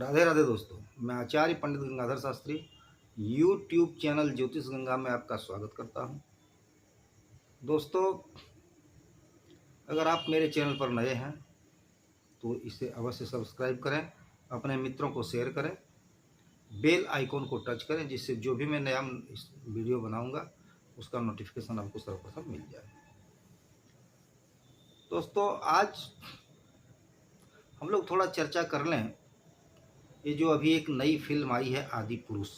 राधे राधे दोस्तों, मैं आचार्य पंडित Gangadhar Shastri YouTube channel ज्योतिष गंगा में आपका स्वागत करता हूं। दोस्तों, अगर आप मेरे चैनल पर नए हैं तो इसे अवश्य सब्सक्राइब करें, अपने मित्रों को शेयर करें, बेल आइकॉन को टच करें, जिससे जो भी मैं नया वीडियो बनाऊंगा उसका नोटिफिकेशन आपको सर्वप्रथम मिल जाए। दोस्तों, आज हम लोग थोड़ा चर्चा कर लें, ये जो अभी एक नई फिल्म आई है आदि पुरुष,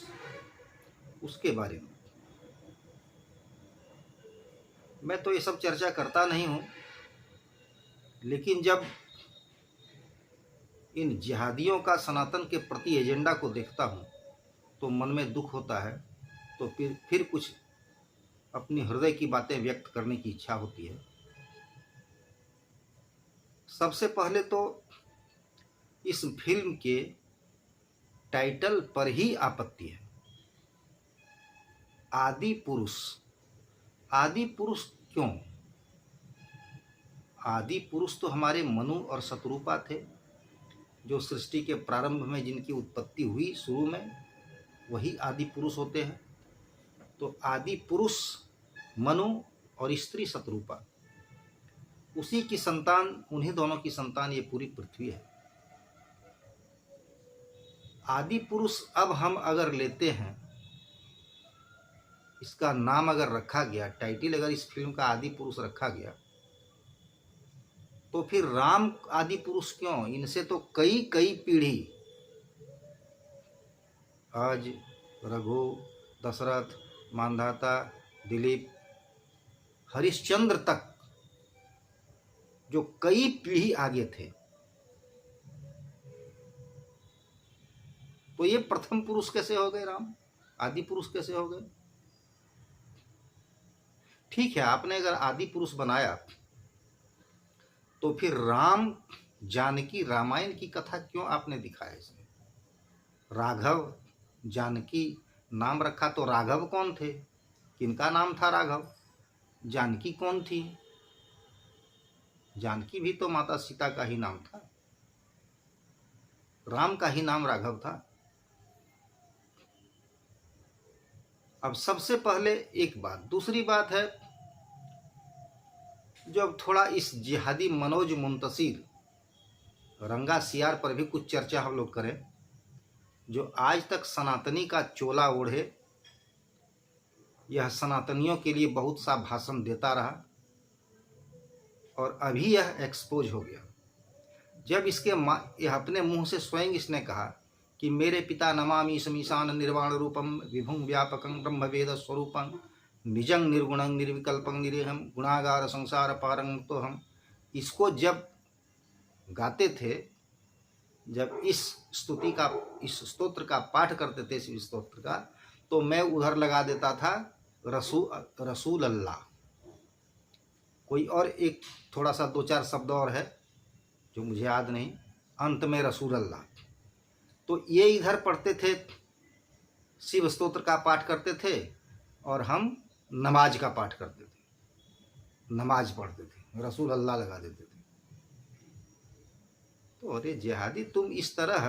उसके बारे में। मैं तो ये सब चर्चा करता नहीं हूँ, लेकिन जब इन जिहादियों का सनातन के प्रति एजेंडा को देखता हूँ तो मन में दुख होता है। तो फिर कुछ अपनी हृदय की बातें व्यक्त करने की इच्छा होती है। सबसे पहले तो इस फिल्म के टाइटल पर ही आपत्ति है, आदि पुरुष। आदि पुरुष क्यों? आदि पुरुष तो हमारे मनु और शतरूपा थे, जो सृष्टि के प्रारंभ में जिनकी उत्पत्ति हुई शुरू में, वही आदि पुरुष होते हैं। तो आदि पुरुष मनु और स्त्री शतरूपा, उसी की संतान, उन्हीं दोनों की संतान ये पूरी पृथ्वी है। आदि पुरुष अब हम अगर लेते हैं, इसका नाम अगर रखा गया, टाइटल अगर इस फिल्म का आदि पुरुष रखा गया, तो फिर राम आदि पुरुष क्यों? इनसे तो कई कई पीढ़ी, आज रघु, दशरथ, मांधाता, दिलीप, हरिश्चंद्र तक जो कई पीढ़ी आगे थे, तो ये प्रथम पुरुष कैसे हो गए? राम आदि पुरुष कैसे हो गए? ठीक है, आपने अगर आदि पुरुष बनाया तो फिर राम जानकी रामायण की कथा क्यों आपने दिखाया इसमें? राघव जानकी नाम रखा, तो राघव कौन थे? किनका नाम था राघव? जानकी कौन थी? जानकी भी तो माता सीता का ही नाम था, राम का ही नाम राघव था। अब सबसे पहले एक बात। दूसरी बात है, जब थोड़ा इस जिहादी मनोज मुंतशिर रंगा सियार पर भी कुछ चर्चा हम लोग करें, जो आज तक सनातनी का चोला ओढ़े, यह सनातनियों के लिए बहुत सा भाषण देता रहा और अभी यह एक्सपोज हो गया। जब यह अपने मुंह से स्वयं इसने कहा कि मेरे पिता नमामि समीशान निर्वाण रूपम विभुं व्यापकं ब्रह्म वेद स्वरूपं निजं निर्गुणं निर्विकल्पं निरीहं गुणागार संसार पारं तो हम, इसको जब गाते थे, जब इस स्तोत्र का पाठ करते थे, इस स्तोत्र का, तो मैं उधर लगा देता था रसूल अल्लाह। कोई और एक थोड़ा सा दो चार शब्द और है जो मुझे याद नहीं, अंत में रसूल अल्लाह। तो ये इधर पढ़ते थे, शिव स्तोत्र का पाठ करते थे, और हम नमाज का पाठ करते थे, नमाज पढ़ते थे, रसूल अल्लाह लगा देते थे। तो अरे जिहादी, तुम इस तरह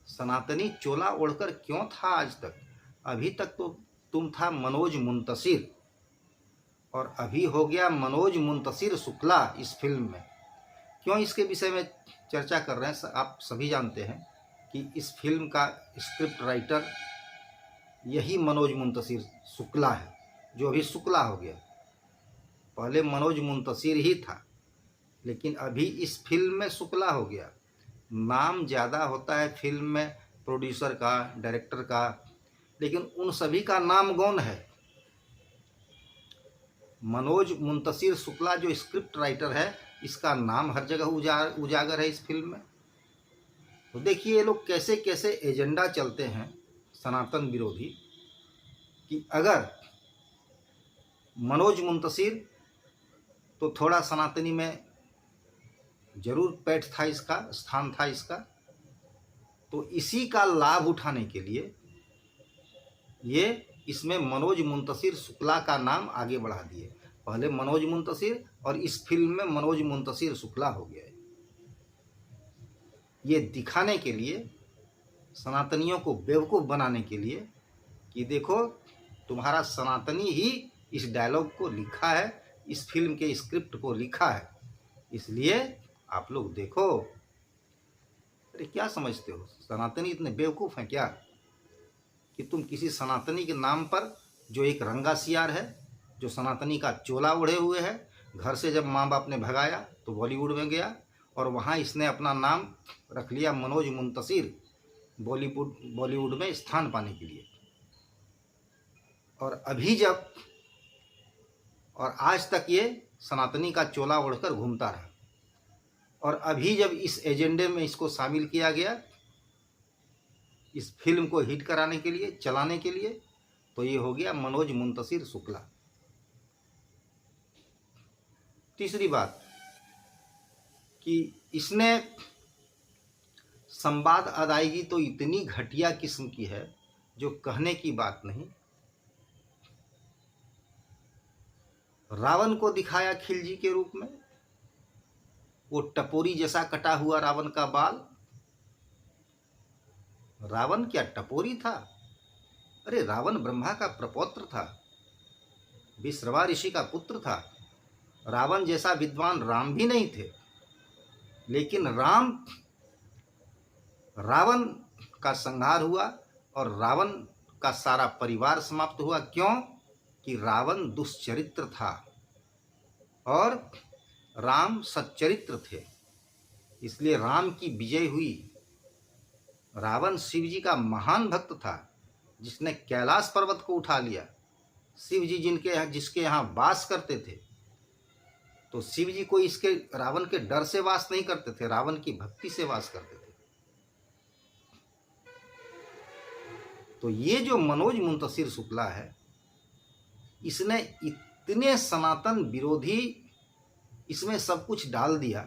सनातनी चोला ओढ़कर क्यों था आज तक? अभी तक तो तुम था मनोज मुंतशिर, और अभी हो गया मनोज मुंतशिर शुक्ला इस फिल्म में। क्यों इसके विषय में चर्चा कर रहे हैं? आप सभी जानते हैं कि इस फिल्म का स्क्रिप्ट राइटर यही मनोज मुंतशिर शुक्ला है, जो अभी शुक्ला हो गया। पहले मनोज मुंतशिर ही था, लेकिन अभी इस फिल्म में शुक्ला हो गया। नाम ज़्यादा होता है फिल्म में प्रोड्यूसर का, डायरेक्टर का, लेकिन उन सभी का नाम गौण है। मनोज मुंतशिर शुक्ला जो स्क्रिप्ट राइटर है, इसका नाम हर जगह उजागर है इस फिल्म में। तो देखिए ये लोग कैसे कैसे एजेंडा चलते हैं सनातन विरोधी, कि अगर मनोज मुंतशिर, तो थोड़ा सनातनी में जरूर पैठ था, इसका स्थान था इसका, तो इसी का लाभ उठाने के लिए ये इसमें मनोज मुंतशिर शुक्ला का नाम आगे बढ़ा दिए। पहले मनोज मुंतशिर, और इस फिल्म में मनोज मुंतशिर शुक्ला हो गया है। ये दिखाने के लिए, सनातनियों को बेवकूफ़ बनाने के लिए कि देखो तुम्हारा सनातनी ही इस डायलॉग को लिखा है, इस फिल्म के स्क्रिप्ट को लिखा है, इसलिए आप लोग देखो। अरे क्या समझते हो, सनातनी इतने बेवकूफ़ हैं क्या कि तुम किसी सनातनी के नाम पर, जो एक रंगा सियार है, जो सनातनी का चोला ओढ़े हुए है, घर से जब माँ बाप ने भगाया तो बॉलीवुड में गया और वहाँ इसने अपना नाम रख लिया मनोज मुंतशिर, बॉलीवुड में स्थान पाने के लिए। और अभी जब, और आज तक ये सनातनी का चोला ओढ़कर घूमता रहा, और अभी जब इस एजेंडे में इसको शामिल किया गया इस फिल्म को हिट कराने के लिए, चलाने के लिए, तो ये हो गया मनोज मुंतशिर शुक्ला। तीसरी बात कि इसने संवाद अदायगी तो इतनी घटिया किस्म की है जो कहने की बात नहीं। रावण को दिखाया खिलजी के रूप में, वो टपोरी जैसा कटा हुआ रावण का बाल। रावण क्या टपोरी था? अरे रावण ब्रह्मा का प्रपौत्र था, विश्रवा ऋषि का पुत्र था। रावण जैसा विद्वान राम भी नहीं थे, लेकिन रावण का संहार हुआ और रावण का सारा परिवार समाप्त हुआ। क्यों? कि रावण दुष्चरित्र था और राम सच्चरित्र थे, इसलिए राम की विजय हुई। रावण शिव जी का महान भक्त था, जिसने कैलाश पर्वत को उठा लिया। शिव जी जिसके यहाँ वास करते थे, तो शिव जी कोई इसके रावण के डर से वास नहीं करते थे, रावण की भक्ति से वास करते थे। तो ये जो मनोज मुंतशिर शुक्ला है, इसने इतने सनातन विरोधी इसमें सब कुछ डाल दिया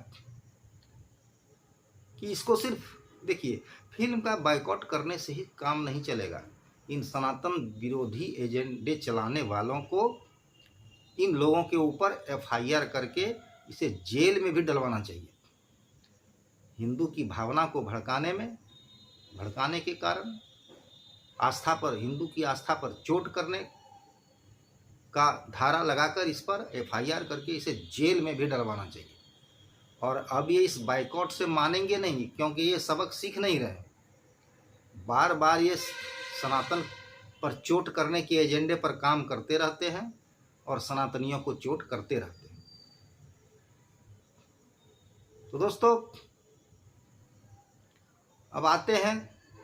कि इसको सिर्फ देखिए, फिल्म का बायकॉट करने से ही काम नहीं चलेगा। इन सनातन विरोधी एजेंडे चलाने वालों को, इन लोगों के ऊपर एफआईआर करके इसे जेल में भी डलवाना चाहिए। हिंदू की भावना को भड़काने के कारण आस्था पर, हिंदू की आस्था पर चोट करने का धारा लगाकर इस पर एफआईआर करके इसे जेल में भी डलवाना चाहिए। और अब ये इस बाइकॉट से मानेंगे नहीं, क्योंकि ये सबक सीख नहीं रहे। बार बार ये सनातन पर चोट करने के एजेंडे पर काम करते रहते हैं और सनातनियों को चोट करते रहते हैं। तो दोस्तों, अब आते हैं,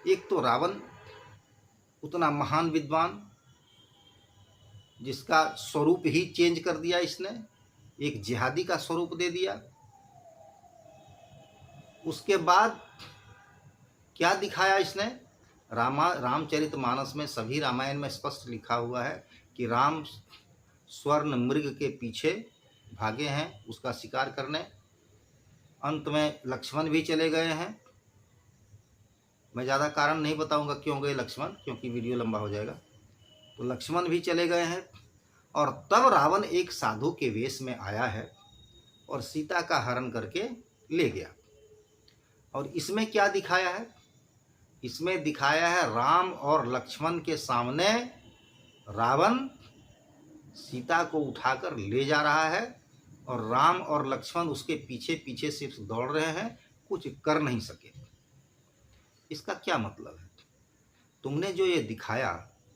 एक तो रावण उतना महान विद्वान जिसका स्वरूप ही चेंज कर दिया इसने, एक जिहादी का स्वरूप दे दिया। उसके बाद क्या दिखाया इसने? रामचरितमानस में, सभी रामायण में स्पष्ट लिखा हुआ है कि राम स्वर्ण मृग के पीछे भागे हैं उसका शिकार करने। अंत में लक्ष्मण भी चले गए हैं। मैं ज़्यादा कारण नहीं बताऊंगा क्यों गए लक्ष्मण, क्योंकि वीडियो लंबा हो जाएगा। तो लक्ष्मण भी चले गए हैं और तब रावण एक साधु के वेश में आया है और सीता का हरण करके ले गया। और इसमें क्या दिखाया है? इसमें दिखाया है राम और लक्ष्मण के सामने रावण सीता को उठाकर ले जा रहा है और राम और लक्ष्मण उसके पीछे पीछे सिर्फ दौड़ रहे हैं, कुछ कर नहीं सके। इसका क्या मतलब है? तुमने जो ये दिखाया,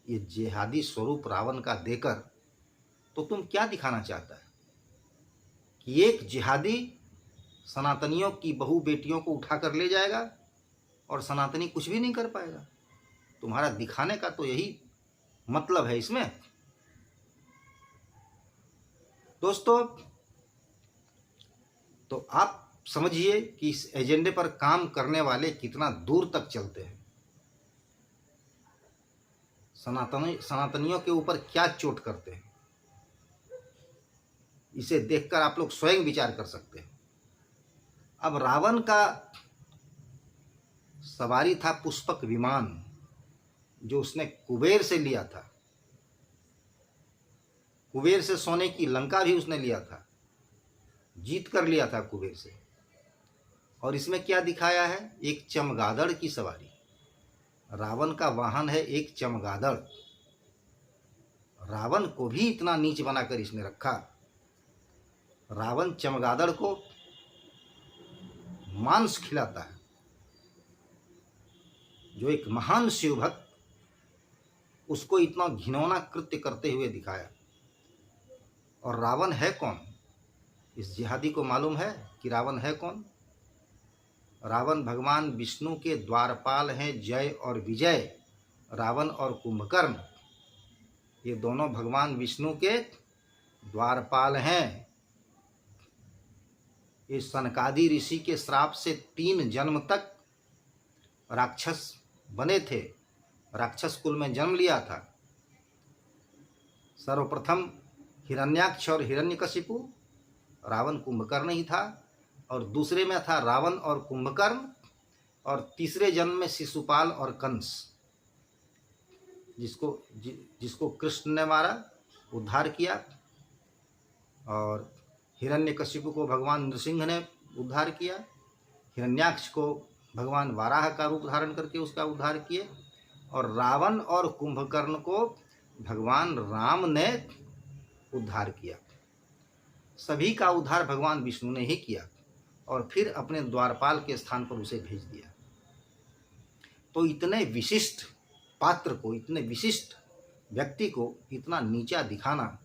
ये जिहादी स्वरूप रावण का देकर, तो तुम क्या दिखाना चाहता है? कि एक जिहादी सनातनियों की बहू बेटियों को उठाकर ले जाएगा और सनातनी कुछ भी नहीं कर पाएगा? तुम्हारा दिखाने का तो यही मतलब है इसमें। दोस्तों, तो आप समझिए कि इस एजेंडे पर काम करने वाले कितना दूर तक चलते हैं। सनातनियों के ऊपर क्या चोट करते हैं, इसे देखकर आप लोग स्वयं विचार कर सकते हैं। अब रावण का सवारी था पुष्पक विमान, जो उसने कुबेर से लिया था। कुबेर से सोने की लंका भी उसने लिया था, जीत कर लिया था कुबेर से। और इसमें क्या दिखाया है? एक चमगादड़ की सवारी। रावण का वाहन है एक चमगादड़। रावण को भी इतना नीच बनाकर इसने रखा। रावण चमगादड़ को मांस खिलाता है, जो एक महान शिव भक्त, उसको इतना घिनौना कृत्य करते हुए दिखाया। और रावण है कौन? इस जिहादी को मालूम है कि रावण है कौन? रावण भगवान विष्णु के द्वारपाल हैं, जय और विजय। रावण और कुंभकर्ण ये दोनों भगवान विष्णु के द्वारपाल हैं। ये सनकादि ऋषि के श्राप से 3 जन्म तक राक्षस बने थे, राक्षस कुल में जन्म लिया था। सर्वप्रथम हिरण्याक्ष और हिरण्यकशिपु, रावण कुंभकर्ण ही था, और दूसरे में था रावण और कुंभकर्ण, और तीसरे जन्म में शिशुपाल और कंस, जिसको कृष्ण ने मारा, उद्धार किया। और हिरण्यकशिपु को भगवान नृसिंह ने उद्धार किया। हिरण्याक्ष को भगवान वाराह का रूप धारण करके उसका उद्धार किए। और रावण और कुंभकर्ण को भगवान राम ने उद्धार किया। सभी का उद्धार भगवान विष्णु ने ही किया और फिर अपने द्वारपाल के स्थान पर उसे भेज दिया। तो इतने विशिष्ट पात्र को, इतने विशिष्ट व्यक्ति को इतना नीचा दिखाना,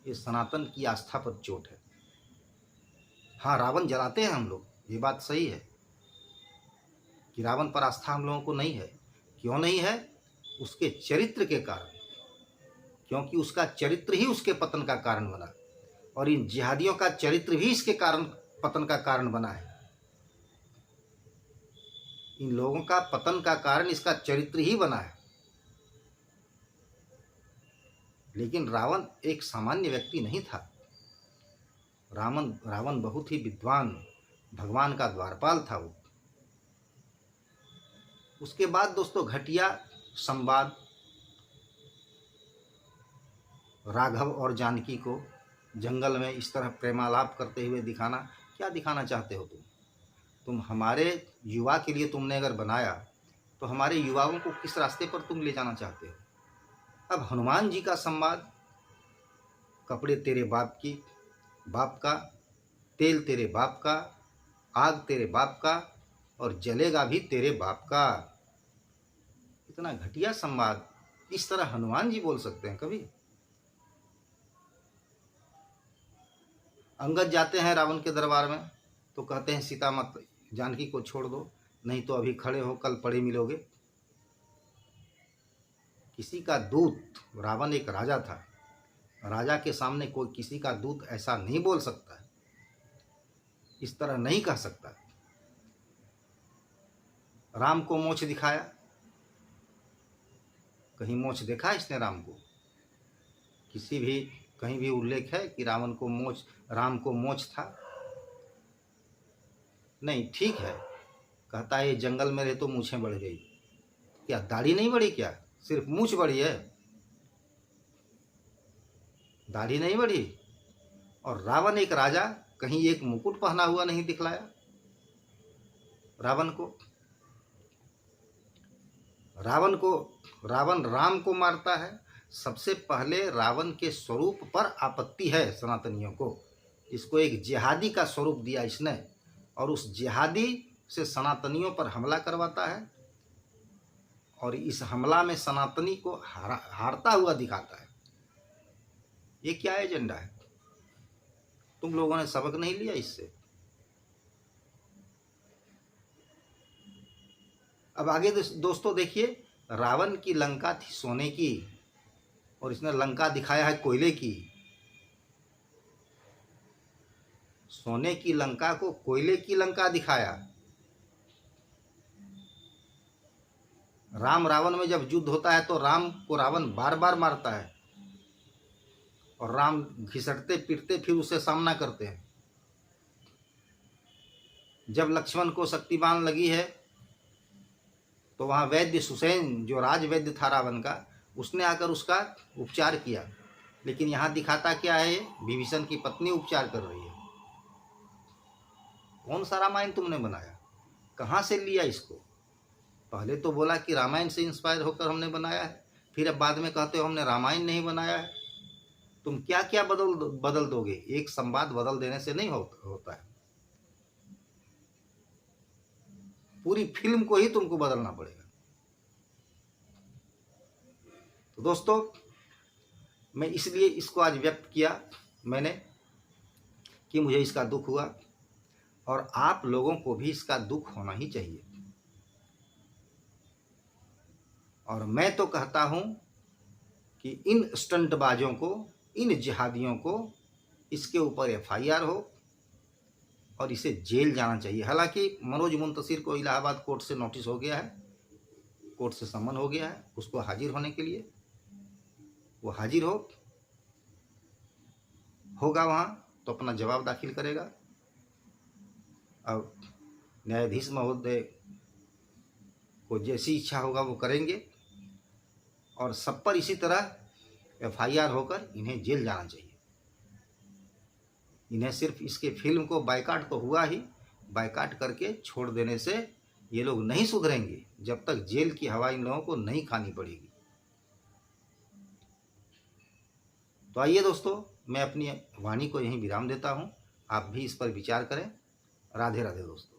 ये सनातन की आस्था पर चोट है। हाँ, रावण जलाते हैं हम लोग, ये बात सही है कि रावण पर आस्था हम लोगों को नहीं है। क्यों नहीं है? उसके चरित्र के कारण, क्योंकि उसका चरित्र ही उसके पतन का कारण बना, और इन जिहादियों का चरित्र भी इसके कारण पतन का कारण बना है। इन लोगों का पतन का कारण इसका चरित्र ही बना है। लेकिन रावण एक सामान्य व्यक्ति नहीं था। रावण बहुत ही विद्वान, भगवान का द्वारपाल था वो। उसके बाद दोस्तों घटिया संवाद, राघव और जानकी को जंगल में इस तरह प्रेमालाप करते हुए दिखाना। क्या दिखाना चाहते हो तुम हमारे युवा के लिए तुमने अगर बनाया, तो हमारे युवाओं को किस रास्ते पर तुम ले जाना चाहते हो? अब हनुमान जी का संवाद, कपड़े तेरे बाप का, तेल तेरे बाप का, आग तेरे बाप का, और जलेगा भी तेरे बाप का। इतना घटिया संवाद इस तरह हनुमान जी बोल सकते हैं कभी? अंगद जाते हैं रावण के दरबार में, तो कहते हैं सीता मत, जानकी को छोड़ दो, नहीं तो अभी खड़े हो कल पड़े मिलोगे। किसी का दूत, रावण एक राजा था, राजा के सामने कोई किसी का दूत ऐसा नहीं बोल सकता है, इस तरह नहीं कह सकता। राम को मोछ दिखाया, कहीं मोछ देखा इसने राम को? कहीं भी उल्लेख है कि राम को मोछ था? नहीं। ठीक है, कहता है ये जंगल में रहे तो मूछें बढ़ गई। क्या दाढ़ी नहीं बढ़ी? क्या सिर्फ मूछ बढ़ी है, दाढ़ी नहीं बढ़ी? और रावण एक राजा, कहीं एक मुकुट पहना हुआ नहीं दिखलाया रावण को। रावण राम को मारता है। सबसे पहले रावण के स्वरूप पर आपत्ति है सनातनियों को। इसको एक जिहादी का स्वरूप दिया इसने, और उस जिहादी से सनातनियों पर हमला करवाता है, और इस हमला में सनातनी को हारता हुआ दिखाता है। ये क्या एजेंडा है? तुम लोगों ने सबक नहीं लिया इससे? अब आगे दोस्तों देखिए, रावण की लंका थी सोने की, और इसने लंका दिखाया है कोयले की। सोने की लंका को कोयले की लंका दिखाया। राम रावण में जब युद्ध होता है तो राम को रावण बार बार मारता है, और राम घिसटते पीटते फिर उससे सामना करते हैं। जब लक्ष्मण को शक्तिबाण लगी है, तो वहाँ वैद्य सुसैन, जो राज वैद्य था रावण का, उसने आकर उसका उपचार किया। लेकिन यहाँ दिखाता क्या है? विभीषण की पत्नी उपचार कर रही है। कौन सा रामायण तुमने बनाया, कहाँ से लिया इसको? पहले तो बोला कि रामायण से इंस्पायर होकर हमने बनाया है, फिर अब बाद में कहते हो हमने रामायण नहीं बनाया है। तुम क्या क्या बदल दोगे? एक संवाद बदल देने से नहीं होता है, पूरी फिल्म को ही तुमको बदलना पड़ेगा। तो दोस्तों, मैं इसलिए इसको आज व्यक्त किया मैंने कि मुझे इसका दुख हुआ, और आप लोगों को भी इसका दुख होना ही चाहिए। और मैं तो कहता हूं कि इन स्टंटबाजों को, इन जिहादियों को, इसके ऊपर एफआईआर हो और इसे जेल जाना चाहिए। हालांकि मनोज मुंतशिर को इलाहाबाद कोर्ट से नोटिस हो गया है, कोर्ट से सम्मन हो गया है उसको हाजिर होने के लिए। वो हाजिर होगा वहाँ तो अपना जवाब दाखिल करेगा। अब न्यायाधीश महोदय को जैसी इच्छा होगा वो करेंगे, और सब पर इसी तरह एफआईआर होकर इन्हें जेल जाना चाहिए। इन्हें सिर्फ इसके फिल्म को बायकाट तो हुआ ही, बायकाट करके छोड़ देने से ये लोग नहीं सुधरेंगे जब तक जेल की हवा इन लोगों को नहीं खानी पड़ेगी। तो आइए दोस्तों, मैं अपनी वाणी को यहीं विराम देता हूँ। आप भी इस पर विचार करें। राधे राधे दोस्तों।